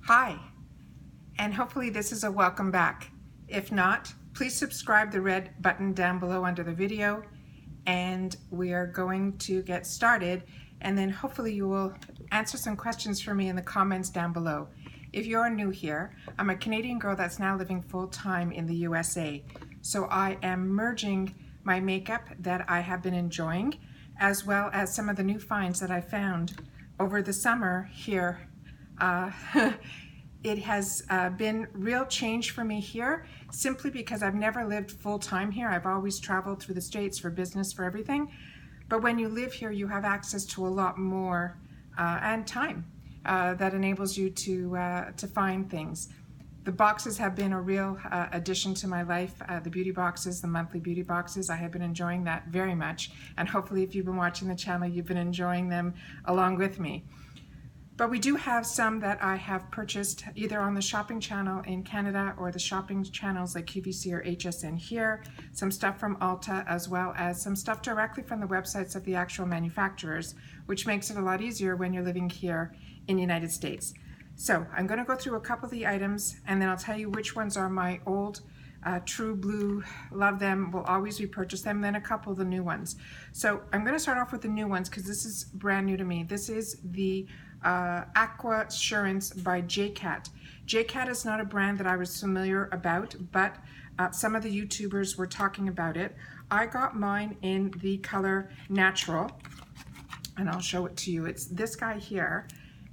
Hi, and hopefully this is a welcome back. If not, please subscribe the red button down below under the video, and we are going to get started, and then hopefully you will answer some questions for me in the comments down below. If you're new here, I'm a Canadian girl that's now living full-time in the USA, so I am merging my makeup that I have been enjoying, as well as some of the new finds that I found over the summer here. It has been real change for me here, simply because I've never lived full-time here. I've always traveled through the States for business, for everything. But when you live here, you have access to a lot more and time that enables you to find things. The boxes have been a real addition to my life. The beauty boxes, the monthly beauty boxes, I have been enjoying that very much. And hopefully if you've been watching the channel, you've been enjoying them along with me. But we do have some that I have purchased either on the shopping channel in Canada or the shopping channels like QVC or HSN here, some stuff from ULTA, as well as some stuff directly from the websites of the actual manufacturers, which makes it a lot easier when you're living here in the United States. So I'm going to go through a couple of the items, and then I'll tell you which ones are my old True Blue, love them, will always repurchase them, then a couple of the new ones. So I'm going to start off with the new ones because this is brand new to me. This is the Aqua Assurance by JCat. JCat is not a brand that I was familiar about, but some of the YouTubers were talking about it. I got mine in the color Natural, and I'll show it to you. It's this guy here,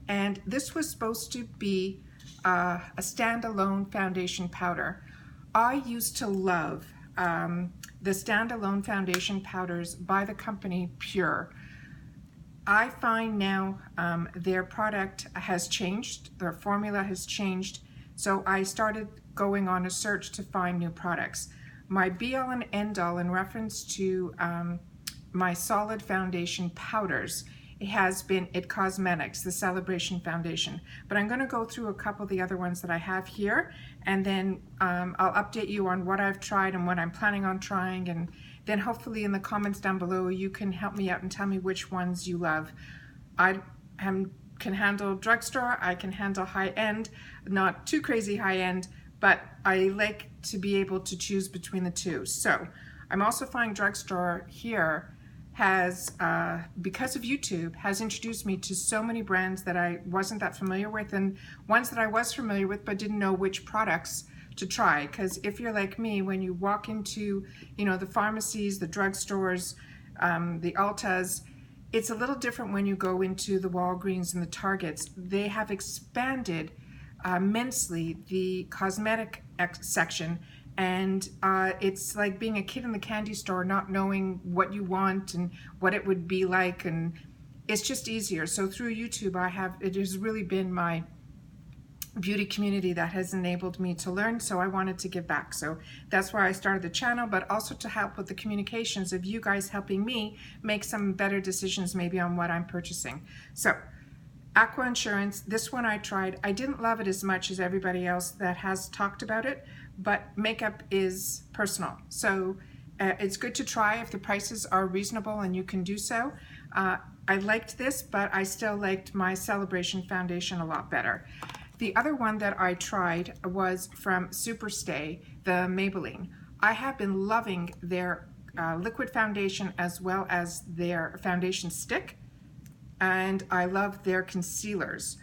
and this was supposed to be a standalone foundation powder. I used to love the standalone foundation powders by the company Pure. I find now their product has changed, their formula has changed, so I started going on a search to find new products. My be-all and end-all in reference to my solid foundation powders, it has been IT Cosmetics, the Celebration Foundation. But I'm going to go through a couple of the other ones that I have here, and then I'll update you on what I've tried and what I'm planning on trying, and then hopefully in the comments down below you can help me out and tell me which ones you love. I can handle drugstore, I can handle high-end, not too crazy high-end, but I like to be able to choose between the two. So I'm also finding drugstore here has, because of YouTube, has introduced me to so many brands that I wasn't that familiar with, and ones that I was familiar with but didn't know which products to try. Because if you're like me, when you walk into, you know, the pharmacies, the drugstores, the ULTAs, it's a little different when you go into the Walgreens and the Targets. They have expanded immensely the cosmetic section, and it's like being a kid in the candy store not knowing what you want and what it would be like, and it's just easier. So through YouTube, it has really been my beauty community that has enabled me to learn, so I wanted to give back. So that's why I started the channel, but also to help with the communications of you guys helping me make some better decisions maybe on what I'm purchasing. So Aqua Assurance, this one I tried. I didn't love it as much as everybody else that has talked about it, but makeup is personal. So it's good to try if the prices are reasonable and you can do so. I liked this, but I still liked my Celebration Foundation a lot better. The other one that I tried was from Superstay, the Maybelline. I have been loving their liquid foundation as well as their foundation stick, and I love their concealers.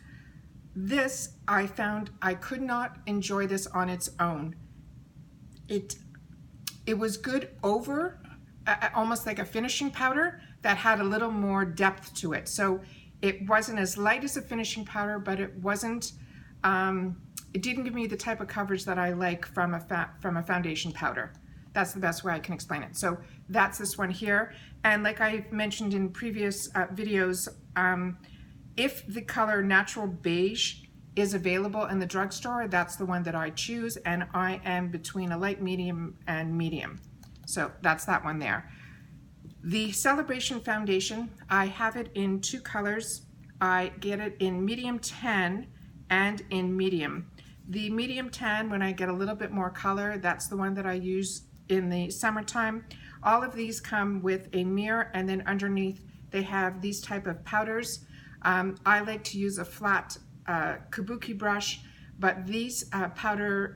This, I found I could not enjoy this on its own. It was good over, almost like a finishing powder that had a little more depth to it. So it wasn't as light as a finishing powder, but it wasn't, it didn't give me the type of coverage that I like from a foundation powder. That's the best way I can explain it. So that's this one here. And like I mentioned in previous videos, if the color Natural Beige is available in the drugstore, that's the one that I choose, and I am between a light, medium, and medium. So that's that one there. The Celebration Foundation, I have it in two colors. I get it in medium tan and in medium. The medium tan, when I get a little bit more color, that's the one that I use in the summertime. All of these come with a mirror, and then underneath they have these type of powders. I like to use a flat kabuki brush, but these powder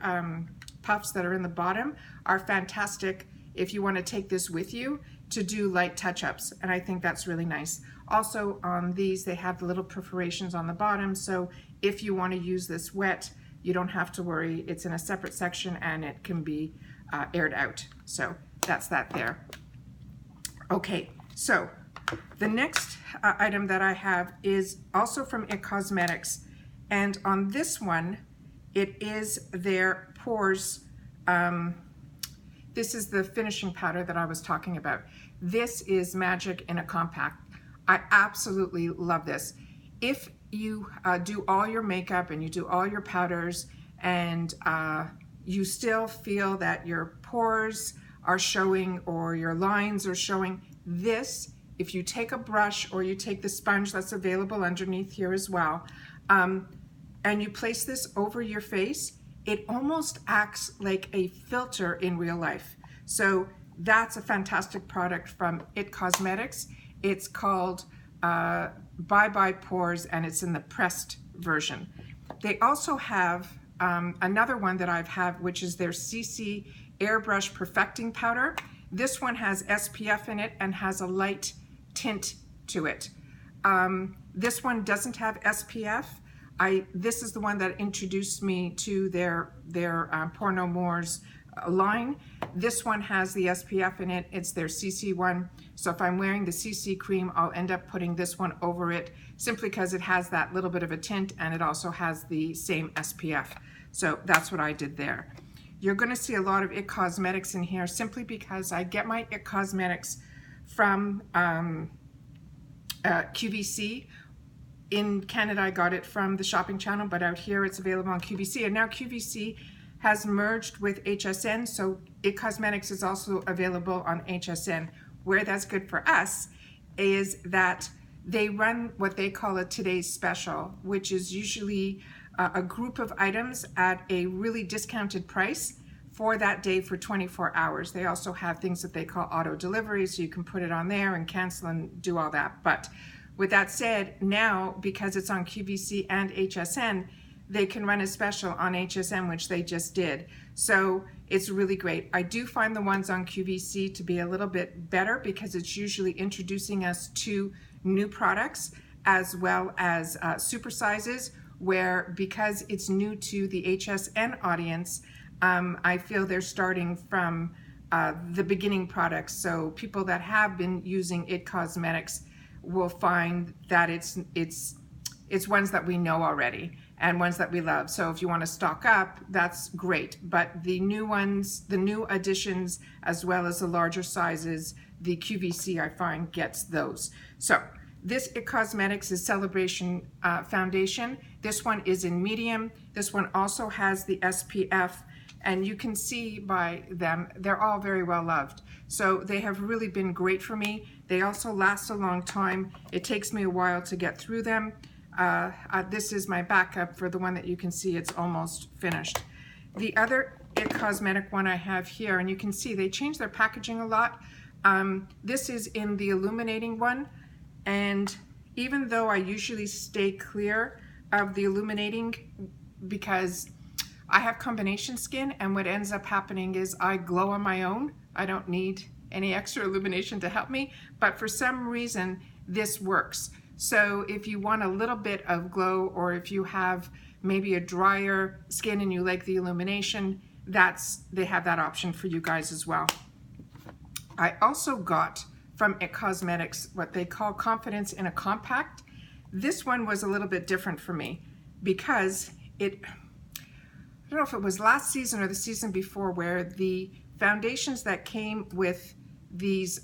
puffs that are in the bottom are fantastic if you want to take this with you to do light touch-ups, and I think that's really nice. Also on these, they have the little perforations on the bottom, so if you want to use this wet, you don't have to worry. It's in a separate section and it can be aired out. So that's that there. Okay, so the next item that I have is also from IT Cosmetics, and on this one, it is their pores. This is the finishing powder that I was talking about. This is magic in a compact. I absolutely love this. If you do all your makeup and you do all your powders and you still feel that your pores are showing or your lines are showing, this, if you take a brush or you take the sponge that's available underneath here as well, and you place this over your face, it almost acts like a filter in real life. So that's a fantastic product from IT Cosmetics. It's called Bye Bye Pores, and it's in the pressed version. They also have another one that I've had, which is their CC Airbrush Perfecting Powder. This one has SPF in it and has a light tint to it. This one doesn't have SPF. This is the one that introduced me to their Porno More's line. This one has the SPF in it. It's their CC one. So if I'm wearing the CC cream, I'll end up putting this one over it simply because it has that little bit of a tint and it also has the same SPF. So that's what I did there. You're going to see a lot of IT Cosmetics in here simply because I get my IT Cosmetics from QVC. In Canada, I got it from the shopping channel, but out here it's available on QVC. And now QVC has merged with HSN, so IT Cosmetics is also available on HSN. Where that's good for us is that they run what they call a today's special, which is usually a group of items at a really discounted price for that day for 24 hours. They also have things that they call auto delivery, so you can put it on there and cancel and do all that. But with that said, now, because it's on QVC and HSN, they can run a special on HSN, which they just did. So it's really great. I do find the ones on QVC to be a little bit better because it's usually introducing us to new products as well as super sizes, where because it's new to the HSN audience, I feel they're starting from the beginning products. So people that have been using IT Cosmetics will find that it's ones that we know already and ones that we love. So if you want to stock up, that's great. But the new ones, the new additions, as well as the larger sizes, the QVC I find gets those. So this IT Cosmetics is Celebration Foundation. This one is in medium. This one also has the SPF, and you can see by them, they're all very well loved. So they have really been great for me. They also last a long time. It takes me a while to get through them. This is my backup for the one that you can see it's almost finished. The other IT Cosmetic one I have here, and you can see they changed their packaging a lot. This is in the illuminating one, and even though I usually stay clear of the illuminating because I have combination skin, and what ends up happening is I glow on my own. I don't need any extra illumination to help me, but for some reason this works. So if you want a little bit of glow, or if you have maybe a drier skin and you like the illumination, they have that option for you guys as well. I also got from IT Cosmetics what they call Confidence in a Compact. This one was a little bit different for me because I don't know if it was last season or the season before, where the foundations that came with these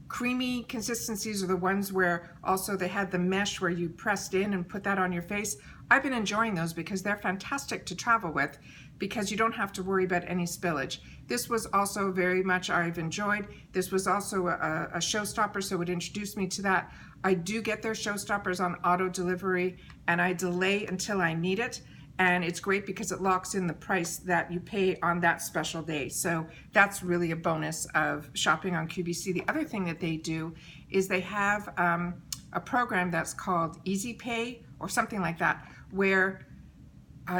creamy consistencies are the ones where also they had the mesh where you pressed in and put that on your face. I've been enjoying those because they're fantastic to travel with because you don't have to worry about any spillage. This was also very much I've enjoyed. This was also a showstopper, so it introduced me to that. I do get their showstoppers on auto delivery and I delay until I need it. And it's great because it locks in the price that you pay on that special day. So that's really a bonus of shopping on QVC. The other thing that they do is they have a program that's called Easy Pay or something like that, where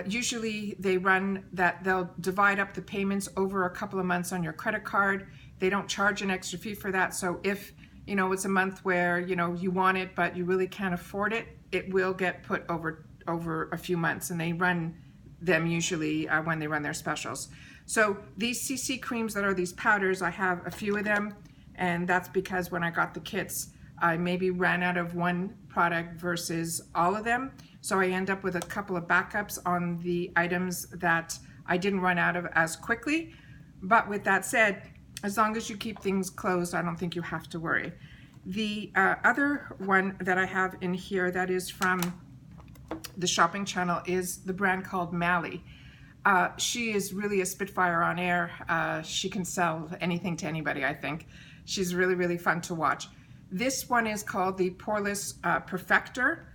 usually they run that, they'll divide up the payments over a couple of months on your credit card. They don't charge an extra fee for that. So if, you know, it's a month where, you know, you want it, but you really can't afford it, it will get put over a few months, and they run them usually when they run their specials. So these CC creams that are these powders, I have a few of them, and that's because when I got the kits, I maybe ran out of one product versus all of them. So I end up with a couple of backups on the items that I didn't run out of as quickly. But with that said, as long as you keep things closed, I don't think you have to worry. The other one that I have in here that is from the shopping channel is the brand called Mally. She is really a spitfire on air. She can sell anything to anybody, I think. She's really, really fun to watch. This one is called the Poreless Perfector,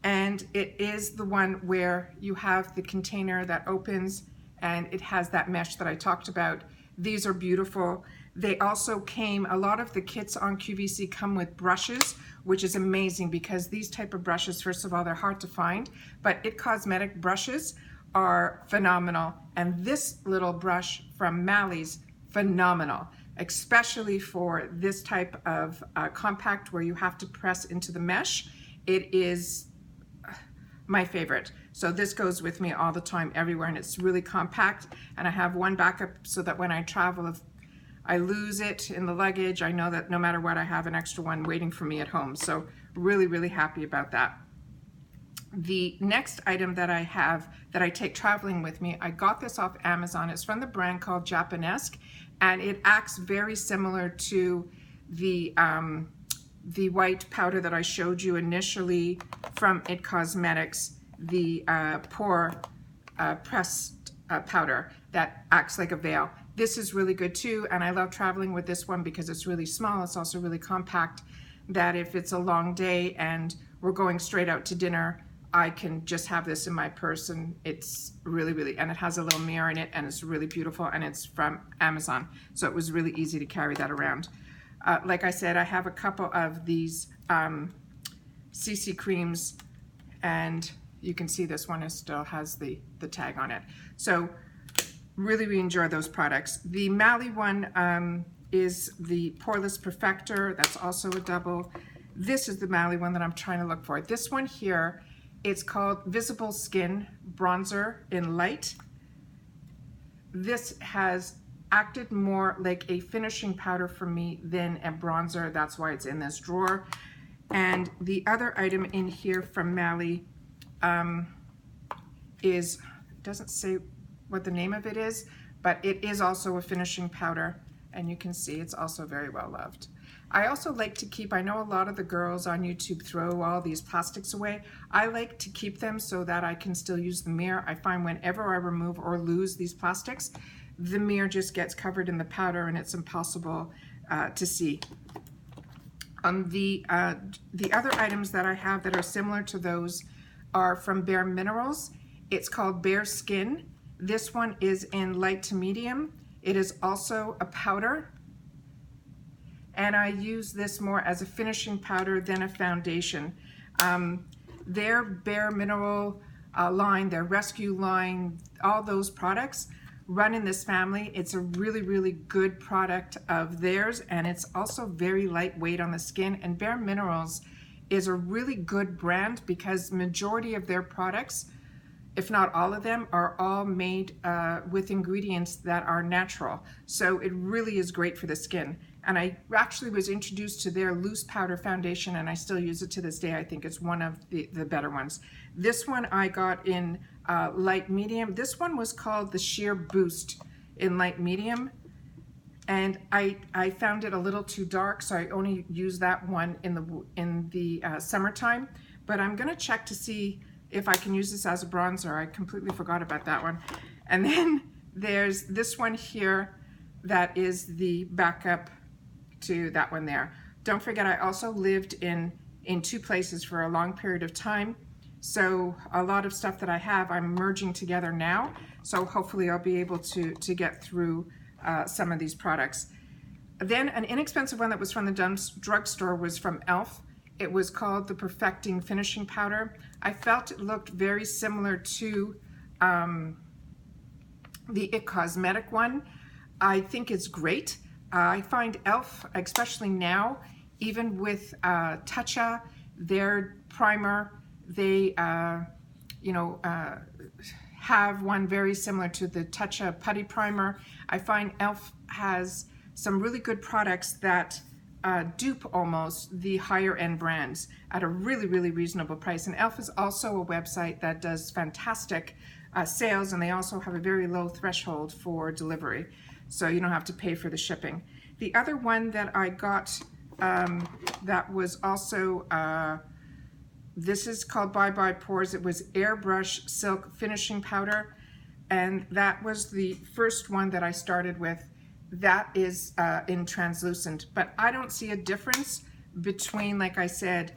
and it is the one where you have the container that opens and it has that mesh that I talked about. These are beautiful. They also came, a lot of the kits on QVC come with brushes, which is amazing because these type of brushes, first of all, they're hard to find, but IT Cosmetic brushes are phenomenal. And this little brush from Mally's, phenomenal, especially for this type of compact where you have to press into the mesh. It is my favorite. So this goes with me all the time, everywhere, and it's really compact. And I have one backup so that when I travel, if I lose it in the luggage, I know that no matter what, I have an extra one waiting for me at home. So really, really happy about that. The next item that I have that I take traveling with me, I got this off Amazon. It's from the brand called Japanesque, and it acts very similar to the white powder that I showed you initially from IT Cosmetics, the pore pressed powder that acts like a veil. This is really good too, and I love traveling with this one because it's really small. It's also really compact, that if it's a long day and we're going straight out to dinner, I can just have this in my purse, and it's really, really, and it has a little mirror in it, and it's really beautiful, and it's from Amazon. So it was really easy to carry that around. Like I said, I have a couple of these CC creams, and you can see this one still has the tag on it. So really, we enjoy those products. The Mally one is the Poreless Perfector. That's also a double. This is the Mally one that I'm trying to look for. This one here, it's called Visible Skin Bronzer in Light. This has acted more like a finishing powder for me than a bronzer. That's why it's in this drawer. And the other item in here from Mally doesn't say what the name of it is, but it is also a finishing powder, and you can see it's also very well loved. I also like to keep, I know a lot of the girls on YouTube throw all these plastics away. I like to keep them so that I can still use the mirror. I find whenever I remove or lose these plastics, the mirror just gets covered in the powder and it's impossible to see. The other items that I have that are similar to those are from Bare Minerals. It's called Bare Skin. This one is in light to medium. It is also a powder, and I use this more as a finishing powder than a foundation. Their Bare Mineral line, their Rescue line, all those products run in this family. It's a really, really good product of theirs, and it's also very lightweight on the skin. And Bare Minerals is a really good brand because majority of their products, if not all of them, are all made with ingredients that are natural. So it really is great for the skin. And I actually was introduced to their loose powder foundation, and I still use it to this day. I think it's one of the better ones. This one I got in light medium. This one was called the Sheer Boost in light medium. And I found it a little too dark, so I only use that one in the summertime. But I'm gonna check to see if I can use this as a bronzer. I completely forgot about that one. And then there's this one here that is the backup to that one there. Don't forget, I also lived in two places for a long period of time. So a lot of stuff that I have, I'm merging together now. So hopefully I'll be able to get through some of these products. Then an inexpensive one that was from the drugstore was from e.l.f. It was called the Perfecting Finishing Powder. I felt it looked very similar to the It Cosmetic one. I think it's great. I find e.l.f., especially now, even with Tatcha, their primer, they have one very similar to the Tatcha Putty Primer. I find e.l.f. has some really good products that dupe almost the higher end brands at a really, really reasonable price. And e.l.f. is also a website that does fantastic sales, and they also have a very low threshold for delivery, so you don't have to pay for the shipping. The other one that I got that was also, this is called Bye Bye Pores. It was Airbrush Silk Finishing Powder, and that was the first one that I started with. That is in translucent, but I don't see a difference between, like I said,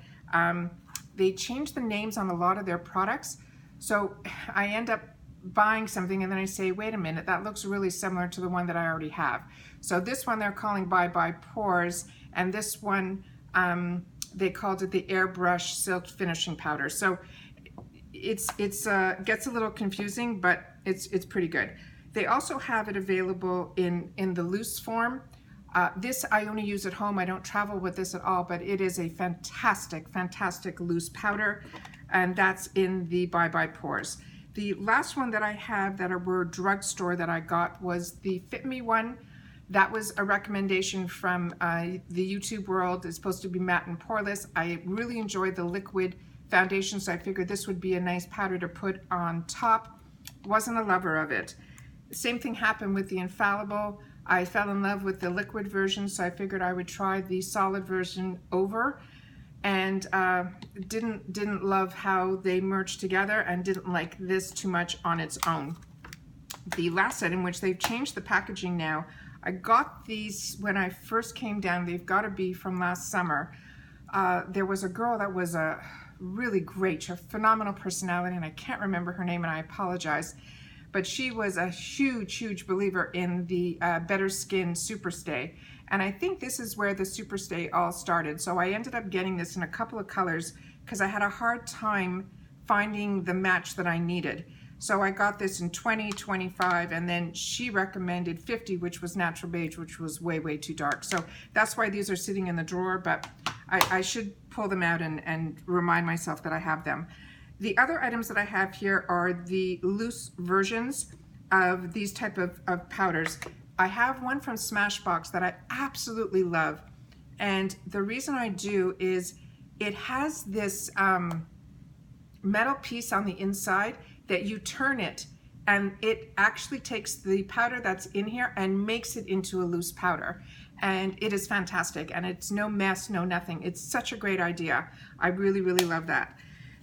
they changed the names on a lot of their products, so I end up buying something and then I say, wait a minute, that looks really similar to the one that I already have. So this one they're calling Bye Bye Pores, and this one they called it the Airbrush Silk Finishing Powder. So it's gets a little confusing, but it's pretty good. They also have it available in the loose form. This I only use at home. I don't travel with this at all, but it is a fantastic, fantastic loose powder, and that's in the Bye Bye Pores. The last one that I have that were drugstore that I got was the Fit Me one. That was a recommendation from the YouTube world. It's supposed to be matte and poreless. I really enjoyed the liquid foundation, so I figured this would be a nice powder to put on top. Wasn't a lover of it. Same thing happened with the Infallible. I fell in love with the liquid version, so I figured I would try the solid version over, and didn't love how they merged together, and didn't like this too much on its own. The last item, which they've changed the packaging now, I got these when I first came down. They've got to be from last summer. There was a girl that was a really great, a phenomenal personality, and I can't remember her name, and I apologize. But she was a huge, huge believer in the Better Skin Superstay. And I think this is where the Superstay all started. So I ended up getting this in a couple of colors because I had a hard time finding the match that I needed. So I got this in 20, 25, and then she recommended 50, which was natural beige, which was way, way too dark. So that's why these are sitting in the drawer, but I should pull them out and remind myself that I have them. The other items that I have here are the loose versions of these type of powders. I have one from Smashbox that I absolutely love. And the reason I do is it has this metal piece on the inside that you turn it, and it actually takes the powder that's in here and makes it into a loose powder. And it is fantastic, and it's no mess, no nothing. It's such a great idea. I really, really love that.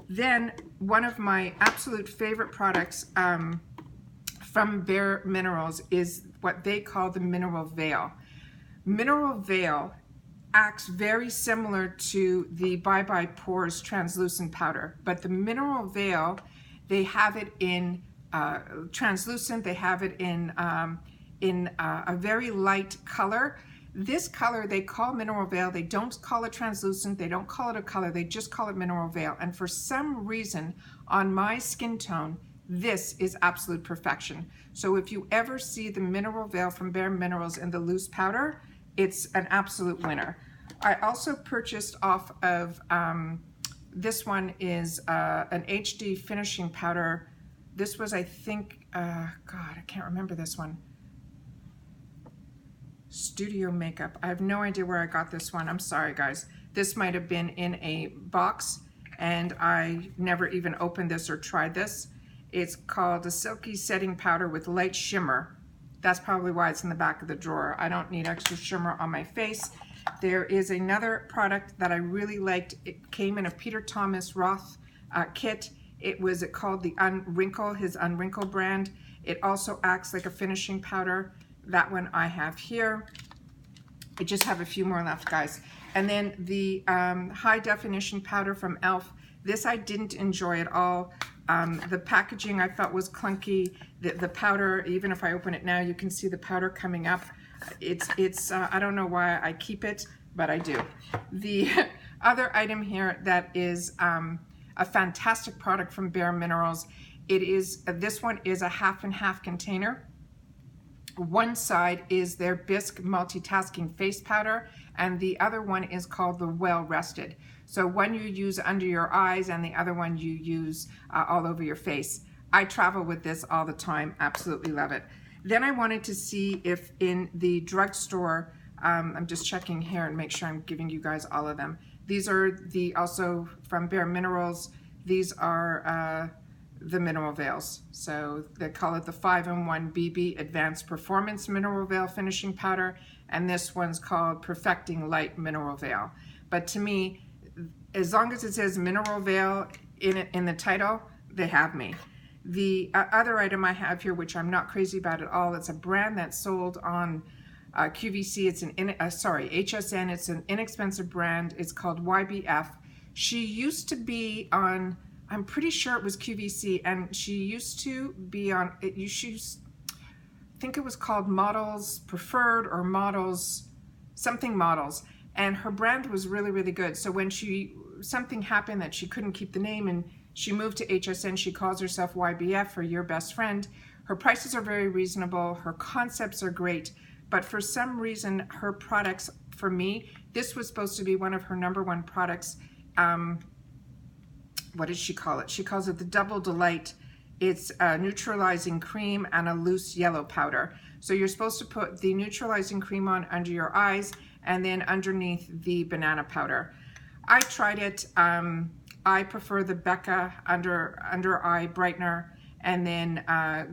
Then one of my absolute favorite products from Bare Minerals is what they call the Mineral Veil. Mineral Veil acts very similar to the Bye Bye Pores translucent powder, but the Mineral Veil, they have it in translucent, they have it in a very light color. This color they call Mineral Veil. They don't call it translucent. They don't call it a color. They just call it Mineral Veil. And for some reason, on my skin tone, this is absolute perfection. So if you ever see the Mineral Veil from Bare Minerals in the loose powder, it's an absolute winner. I also purchased off of, this one is an HD finishing powder. This was, I think, God, I can't remember this one. Studio Makeup. I have no idea where I got this one. I'm sorry, guys. This might have been in a box, and I never even opened this or tried this. It's called a Silky Setting Powder with Light Shimmer. That's probably why it's in the back of the drawer. I don't need extra shimmer on my face. There is another product that I really liked. It came in a Peter Thomas Roth kit. It was called the Unwrinkle, his Unwrinkle brand. It also acts like a finishing powder. That one I have here. I just have a few more left, guys. And then the high definition powder from e.l.f. This I didn't enjoy at all. The packaging I felt was clunky. The powder, even if I open it now, you can see the powder coming up. It's I don't know why I keep it, but I do. The other item here that is a fantastic product from Bare Minerals. This one is a half and half container. One side is their Bisque multitasking face powder, and the other one is called the Well Rested. So one you use under your eyes and the other one you use all over your face. I travel with this all the time, absolutely love it. Then I wanted to see if in the drugstore, I'm just checking here and make sure I'm giving you guys all of them. These are also from Bare Minerals. These are the mineral veils. So they call it the 5-in-1 BB Advanced Performance Mineral Veil Finishing Powder, and this one's called Perfecting Light Mineral Veil. But to me, as long as it says mineral veil in the title, they have me. The other item I have here, which I'm not crazy about at all, it's a brand that's sold on QVC. It's HSN. It's an inexpensive brand. It's called YBF. She used to be on, I'm pretty sure it was QVC, and she used to be on, I think it was called Models Preferred or Models, something Models. And her brand was really, really good. So when something happened that she couldn't keep the name and she moved to HSN, she calls herself YBF, or Your Best Friend. Her prices are very reasonable. Her concepts are great. But for some reason, her products, for me, this was supposed to be one of her #1 products. What does she call it? She calls it the Double Delight. It's a neutralizing cream and a loose yellow powder. So you're supposed to put the neutralizing cream on under your eyes and then underneath the banana powder. I tried it. I prefer the Becca under eye brightener, and then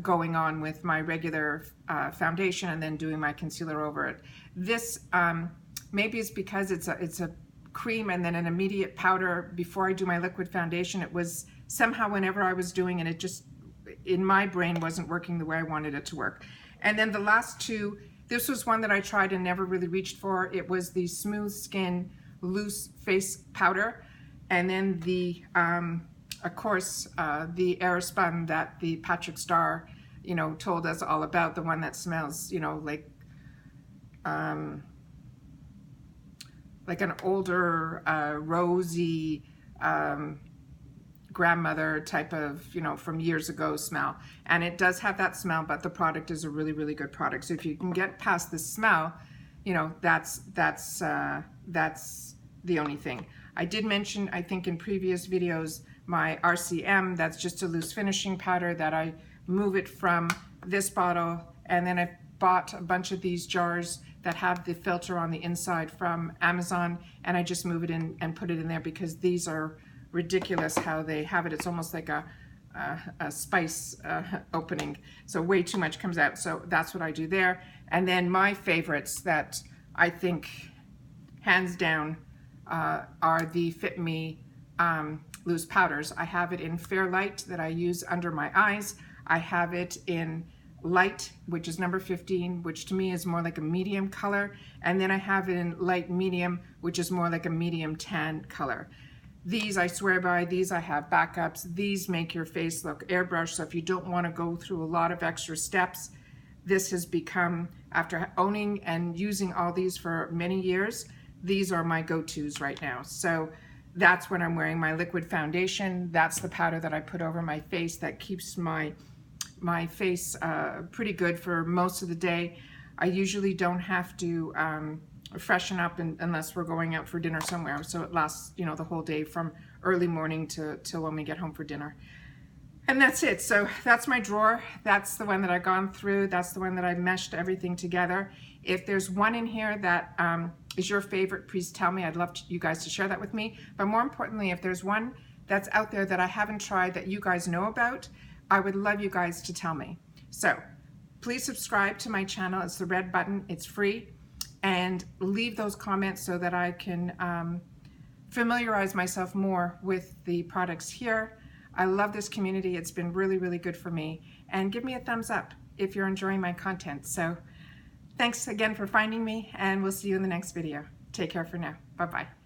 going on with my regular foundation and then doing my concealer over it. This maybe it's because it's a cream and then an immediate powder before I do my liquid foundation. It was somehow whenever I was doing it, it just in my brain wasn't working the way I wanted it to work. And then the last two, this was one that I tried and never really reached for. It was the Smooth Skin Loose Face Powder, and then the of course the Aerospun that the Patrick Starr told us all about, the one that smells like an older rosy grandmother type of from years ago smell. And it does have that smell, but the product is a really, really good product. So if you can get past the smell, that's the only thing. I did mention, I think in previous videos, my RCM, that's just a loose finishing powder that I move it from this bottle, and then I bought a bunch of these jars that have the filter on the inside from Amazon, and I just move it in and put it in there because these are ridiculous how they have it. It's almost like a spice opening, so way too much comes out. So that's what I do there. And then my favorites that I think hands down are the Fit Me loose powders. I have it in Fair Light that I use under my eyes. I have it in Light, which is number 15, which to me is more like a medium color. And then I have it in Light Medium, which is more like a medium tan color. These I swear by. These I have backups. These make your face look airbrushed. So if you don't want to go through a lot of extra steps, this has become, after owning and using all these for many years, these are my go-tos right now. So that's when I'm wearing my liquid foundation. That's the powder that I put over my face that keeps my face pretty good for most of the day. I usually don't have to freshen up unless we're going out for dinner somewhere. So it lasts, the whole day from early morning till when we get home for dinner. And that's it. So that's my drawer. That's the one that I've gone through. That's the one that I've meshed everything together. If there's one in here that is your favorite, please tell me. I'd love you guys to share that with me. But more importantly, if there's one that's out there that I haven't tried that you guys know about, I would love you guys to tell me. So please subscribe to my channel. It's the red button. It's free. And leave those comments so that I can familiarize myself more with the products here. I love this community. It's been really, really good for me. And give me a thumbs up if you're enjoying my content. So thanks again for finding me, and we'll see you in the next video. Take care for now. Bye-bye.